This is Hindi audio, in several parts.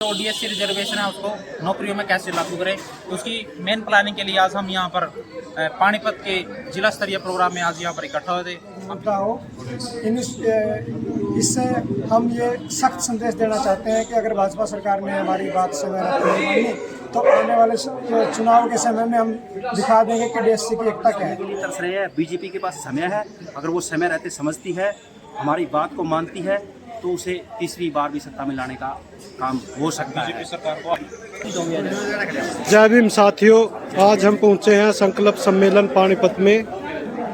तो डीएससी रिजर्वेशन है उसको नौकरियों में कैसे लागू करें, उसकी मेन प्लानिंग के लिए आज हम यहाँ पर पानीपत के जिला स्तरीय प्रोग्राम में आज यहाँ पर इकट्ठा हुए थे। इससे हम ये सख्त संदेश देना चाहते हैं कि अगर भाजपा सरकार ने हमारी बात से नहीं मानी तो आने वाले चुनाव के समय में हम दिखा देंगे कि डीएससी की एकता क्या है। तरस रहे हैं, बीजेपी के पास समय है, अगर वो समय रहते समझती है, हमारी बात को मानती है तो उसे तीसरी बार भी सत्ता में लाने का काम हो सकता है। सरकार को जय भीम साथियों, आज हम पहुंचे हैं संकल्प सम्मेलन पानीपत में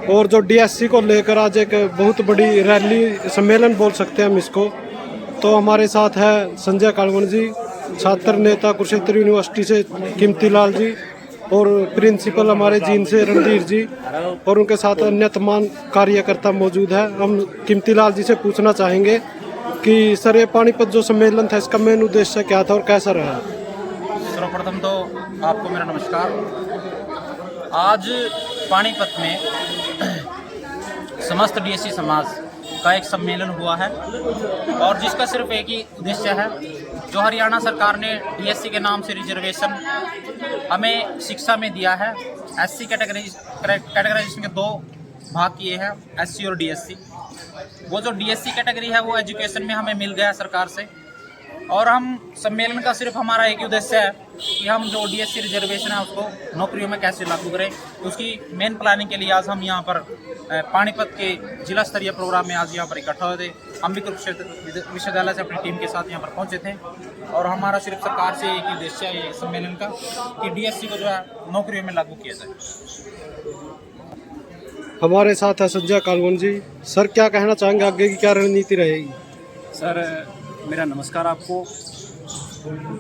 और जो डीएससी को लेकर आज एक बहुत बड़ी रैली सम्मेलन बोल सकते हैं हम इसको। तो हमारे साथ है संजय कालवन जी, छात्र नेता कुरुक्षेत्र यूनिवर्सिटी से कीमती लाल जी और प्रिंसिपल हमारे जीन से रणधीर जी और उनके साथ अन्य तमाम कार्यकर्ता मौजूद है। हम कीमती लाल जी से पूछना चाहेंगे कि सर ये पानीपत जो सम्मेलन था इसका मेन उद्देश्य क्या था और कैसा रहा? सर्वप्रथम तो आपको मेरा नमस्कार। आज पानीपत में समस्त डीएससी समाज का एक सम्मेलन हुआ है और जिसका सिर्फ एक ही उद्देश्य है, जो हरियाणा सरकार ने डीएससी के नाम से रिजर्वेशन हमें शिक्षा में दिया है। एससी कैटेगराइजेशन के दो भाग किए हैं, एससी और डीएससी। वो जो डीएससी कैटेगरी है वो एजुकेशन में हमें मिल गया सरकार से और हम सम्मेलन का सिर्फ हमारा एक ही उद्देश्य है कि हम जो डीएससी रिजर्वेशन है उसको नौकरियों में कैसे लागू करें, उसकी मेन प्लानिंग के लिए आज हम यहाँ पर पानीपत के जिला स्तरीय प्रोग्राम में आज यहाँ पर इकट्ठा हुए थे। हम भी कुरुक्षेत्र विश्वविद्यालय से अपनी टीम के साथ यहाँ पर पहुँचे थे और हमारा सिर्फ सरकार से एक ही उद्देश्य है ये सम्मेलन का कि डीएससी को जो है नौकरियों में लागू किया जाए। हमारे साथ है संजय कालवन जी। सर क्या कहना चाहेंगे, आगे की क्या रणनीति रहेगी? सर मेरा नमस्कार आपको।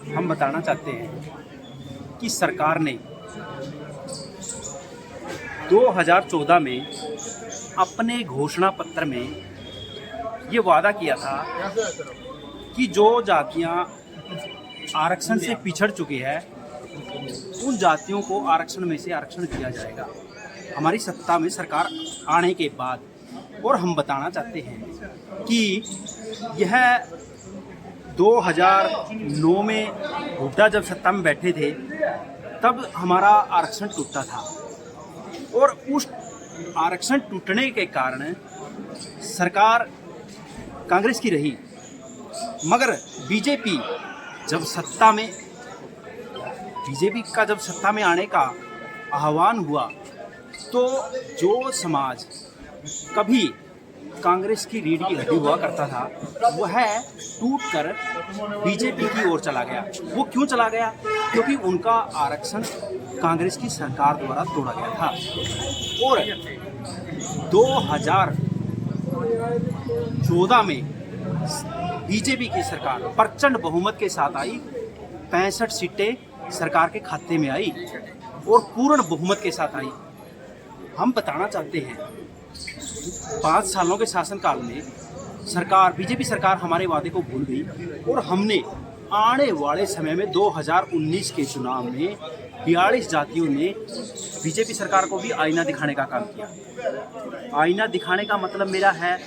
हम बताना चाहते हैं कि सरकार ने 2014 में अपने घोषणा पत्र में ये वादा किया था कि जो जातियां आरक्षण से पिछड़ चुकी है उन जातियों को आरक्षण में से आरक्षण दिया जाएगा हमारी सत्ता में सरकार आने के बाद। और हम बताना चाहते हैं कि यह 2009 में हुड्डा जब सत्ता में बैठे थे तब हमारा आरक्षण टूटा था और उस आरक्षण टूटने के कारण सरकार कांग्रेस की रही, मगर बीजेपी का जब सत्ता में आने का आह्वान हुआ तो जो समाज कभी कांग्रेस की रीढ़ की हड्डी हुआ करता था वह टूटकर बीजेपी की ओर चला गया। वो क्यों चला गया? क्योंकि उनका आरक्षण कांग्रेस की सरकार द्वारा तोड़ा गया था। और 2014 में बीजेपी की सरकार प्रचंड बहुमत के साथ आई, 65 सीटें सरकार के खाते में आई और पूर्ण बहुमत के साथ आई। हम बताना चाहते हैं 5 सालों के शासनकाल में बीजेपी सरकार हमारे वादे को भूल गई और हमने आने वाले समय में 2019 के चुनाव में 42 जातियों ने बीजेपी सरकार को भी आईना दिखाने का काम किया। आईना दिखाने का मतलब मेरा है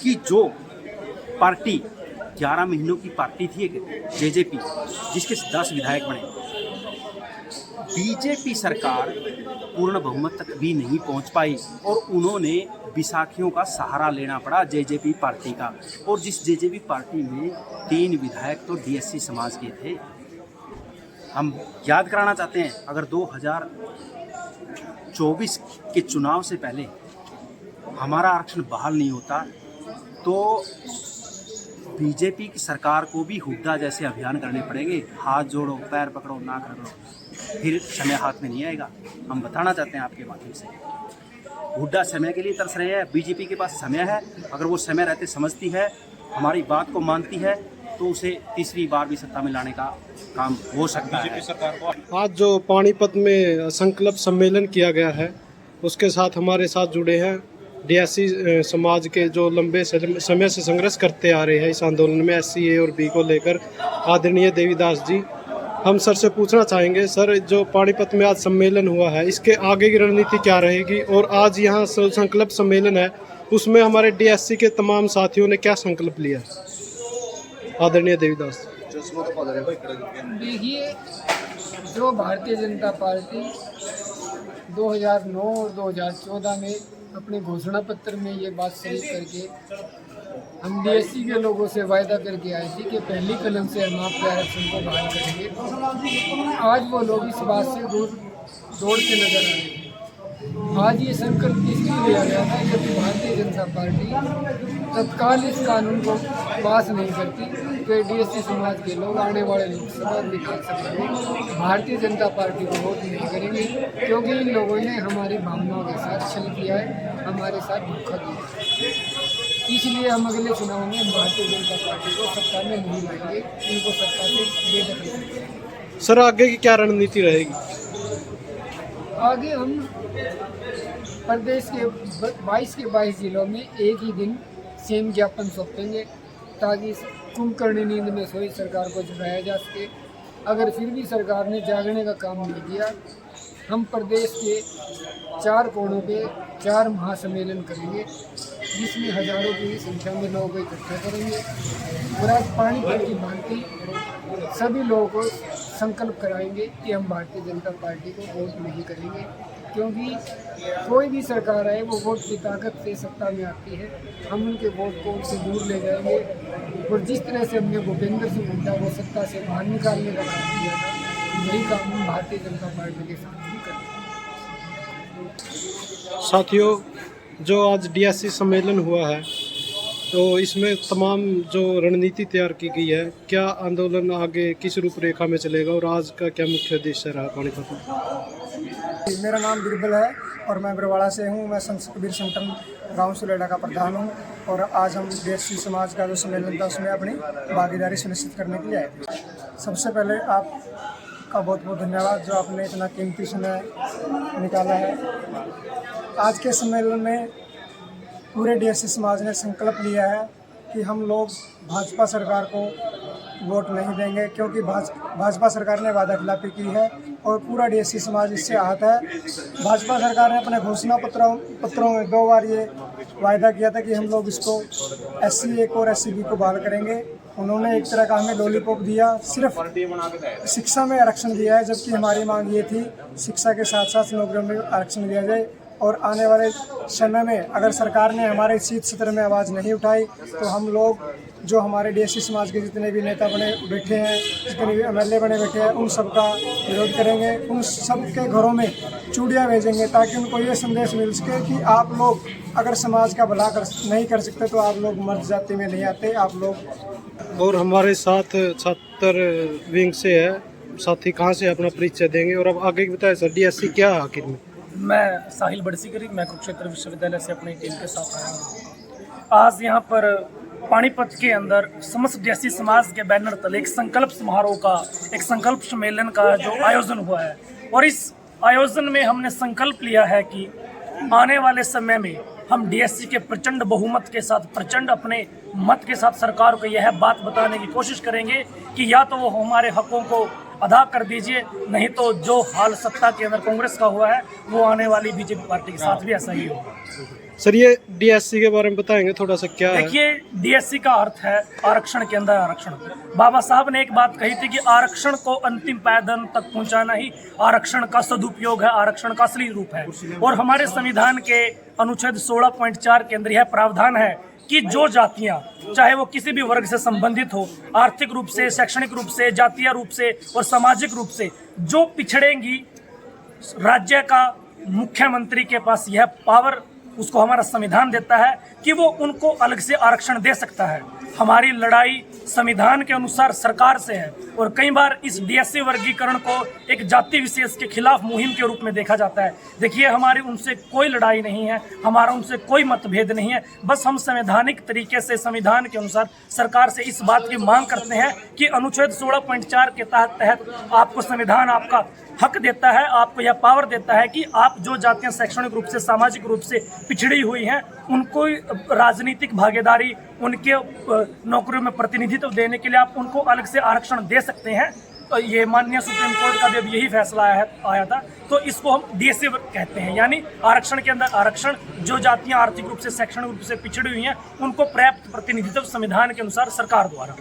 कि जो पार्टी 11 महीनों की पार्टी थी जेजेपी, जिसके 10 विधायक बने, बीजेपी सरकार पूर्ण बहुमत तक भी नहीं पहुंच पाई और उन्होंने विसाखियों का सहारा लेना पड़ा जेजेपी पार्टी का। और जिस जेजेपी पार्टी में 3 विधायक तो डीएससी समाज के थे। हम याद कराना चाहते हैं, अगर 2024 के चुनाव से पहले हमारा आरक्षण बहाल नहीं होता तो बीजेपी की सरकार को भी हुड्डा जैसे अभियान करने पड़ेंगे, हाथ जोड़ो, पैर पकड़ो, नाक रगड़ो, फिर समय हाथ में नहीं आएगा। हम बताना चाहते हैं आपके माध्यम से, हुड्डा समय के लिए तरस रहे हैं, बीजेपी के पास समय है, अगर वो समय रहते समझती है, हमारी बात को मानती है तो उसे तीसरी बार भी सत्ता में लाने का काम हो सकता है। सरकार को आज जो पानीपत में संकल्प सम्मेलन किया गया है उसके साथ हमारे साथ जुड़े हैं डीएससी समाज के जो लंबे समय से संघर्ष करते आ रहे हैं इस आंदोलन में SC A और B को लेकर, आदरणीय देवीदास जी। हम सर से पूछना चाहेंगे, सर जो पानीपत में आज सम्मेलन हुआ है इसके आगे की रणनीति क्या रहेगी, और आज यहाँ संकल्प सम्मेलन है उसमें हमारे डीएससी के तमाम साथियों ने क्या संकल्प लिया? आदरणीय देवीदास। देखिए, जो भारतीय जनता पार्टी 2009 और 2014 में अपने घोषणा पत्र में ये बात शरीक करके हम डीएससी के लोगों से वायदा करके आए थे कि पहली कलम से हम आपके आरक्षण को बहाल करेंगे, आज वो लोग इस बात से दूर दौड़ते नजर आ रहे हैं। आज ये संकल्प इसलिए लिया गया था जबकि भारतीय जनता पार्टी तत्काल इस कानून को पास नहीं करती कि डीएससी समाज के लोग आने वाले लोकसभा विधानसभा में भारतीय जनता पार्टी को वोट नहीं करेंगे, क्योंकि इन लोगों ने हमारी भावनाओं के साथ छल किया है, हमारे साथ धोखा किया है। इसलिए हम अगले चुनाव में भारतीय जनता पार्टी को सत्ता में नहीं लाएंगे, इनको सत्ता से बेदखल करेंगे। सर आगे की क्या रणनीति रहेगी? आगे हम प्रदेश के 22 के 22 जिलों में एक ही दिन सेम ज्ञापन सौंपेंगे ताकि कुंभकर्णी नींद में सोई सरकार को जगाया जा सके। अगर फिर भी सरकार ने जागने का काम नहीं किया, हम प्रदेश के 4 कोणों पे 4 महासम्मेलन करेंगे, जिसमें हजारों की संख्या में लोगों को इकट्ठा करेंगे और आज पानीपत की भांति सभी लोगों को संकल्प कराएंगे कि हम भारतीय जनता पार्टी को वोट नहीं करेंगे, क्योंकि कोई भी सरकार आए वो वोट की ताकत से सत्ता में आती है। हम उनके वोट को उनसे दूर ले जाएंगे और जिस तरह से हमने भूपेंद्र सिंह हुड्डा को सत्ता से बाहर निकालने का काम किया था, वही काम हम भारतीय जनता पार्टी के साथ भी करेंगे। साथियों, जो आज डीएससी सम्मेलन हुआ है तो इसमें तमाम जो रणनीति तैयार की गई है, क्या आंदोलन आगे किस रूपरेखा में चलेगा और आज का क्या मुख्य उद्देश्य रहा पानीपत में? मेरा नाम बिरबल है और मैं बरवाड़ा से हूँ। मैं संत कबीर संगठन गांव सुलेड़ा का प्रधान हूँ और आज हम डीएससी समाज का जो सम्मेलन था उसमें अपनी भागीदारी सुनिश्चित करने के लिए आए थे। सबसे पहले आपका बहुत बहुत धन्यवाद जो आपने इतना कीमती समय निकाला है। आज के सम्मेलन में पूरे डीएससी समाज ने संकल्प लिया है कि हम लोग भाजपा सरकार को वोट नहीं देंगे, क्योंकि भाजपा सरकार ने वादाखिलाफी की है और पूरा डीएससी समाज इससे आहत है। भाजपा सरकार ने अपने घोषणा पत्रों में 2 बार ये वायदा किया था कि हम लोग इसको SC1 और SC2 को बहाल करेंगे। उन्होंने एक तरह का हमें लॉलीपॉप दिया, सिर्फ शिक्षा में आरक्षण दिया है, जबकि हमारी मांग ये थी शिक्षा के साथ साथ नौकरियों में आरक्षण दिया जाए। और आने वाले समय में अगर सरकार ने हमारे शीत सत्र में आवाज़ नहीं उठाई तो हम लोग जो हमारे डीएससी समाज के जितने भी नेता बने बैठे हैं, जितने भी MLA बने बैठे हैं, उन सब का विरोध करेंगे। उन सब के घरों में चूड़ियाँ भेजेंगे ताकि उनको ये संदेश मिल सके कि आप लोग अगर समाज का भला नहीं कर सकते तो आप लोग मर्द जाति में नहीं आते, आप लोग। और हमारे साथ छात्र विंग से है साथी, कहाँ से अपना परिचय देंगे और अब आगे की बताएं सर, डीएससी क्या है आखिर में? मैं साहिल बड़सीकरी, मैं कुरुक्षेत्र विश्वविद्यालय से अपनी टीम के साथ आया हूँ। आज यहाँ पर पानीपत के अंदर समस्त डीएससी समाज के बैनर तले एक संकल्प समारोह का, एक संकल्प सम्मेलन का जो आयोजन हुआ है, और इस आयोजन में हमने संकल्प लिया है कि आने वाले समय में हम डीएससी के प्रचंड बहुमत के साथ, प्रचंड अपने मत के साथ सरकार को यह बात बताने की कोशिश करेंगे कि या तो वो हमारे हकों को अदा कर दीजिए, नहीं तो जो हाल सत्ता के अंदर कांग्रेस का हुआ है वो आने वाली बीजेपी पार्टी के साथ भी ऐसा ही होगा। सर ये डीएससी के बारे में बताएंगे थोड़ा सा, क्या है? देखिए, डीएससी का अर्थ है आरक्षण के अंदर आरक्षण। बाबा साहब ने एक बात कही थी कि आरक्षण को अंतिम पायदान तक पहुंचाना ही आरक्षण का सदुपयोग है, आरक्षण का असली रूप है। और हमारे संविधान के अनुच्छेद 16.4 के अंदर यह प्रावधान है कि जो जातियां, चाहे वो किसी भी वर्ग से संबंधित हो, आर्थिक रूप से, शैक्षणिक रूप से, जातीय रूप से और सामाजिक रूप से जो पिछड़ेंगी, राज्य का मुख्यमंत्री के पास यह पावर, उसको हमारा संविधान देता है कि वो उनको अलग से आरक्षण दे सकता है। हमारी लड़ाई संविधान के अनुसार सरकार से है और कई बार इस डीएससी वर्गीकरण को एक जाति विशेष के खिलाफ मुहिम के रूप में देखा जाता है। देखिए, हमारी उनसे कोई लड़ाई नहीं है, हमारा उनसे कोई मतभेद नहीं है, बस हम संवैधानिक तरीके से संविधान के अनुसार सरकार से इस बात की मांग करते हैं कि अनुच्छेद 16.4 के तहत आपको संविधान आपका हक देता है, आपको यह पावर देता है कि आप जो जातियां शैक्षणिक रूप से, सामाजिक रूप से पिछड़ी हुई हैं, उनको राजनीतिक भागीदारी, उनके नौकरियों में प्रतिनिधित्व देने के लिए आप उनको अलग से आरक्षण दे सकते हैं। ये माननीय सुप्रीम कोर्ट का भी अब यही फैसला आया था। तो इसको हम डीएससी कहते हैं, यानी आरक्षण के अंदर आरक्षण। जो जातियां आर्थिक रूप से शैक्षणिक रूप से पिछड़ी हुई हैं उनको पर्याप्त प्रतिनिधित्व संविधान के अनुसार सरकार द्वारा।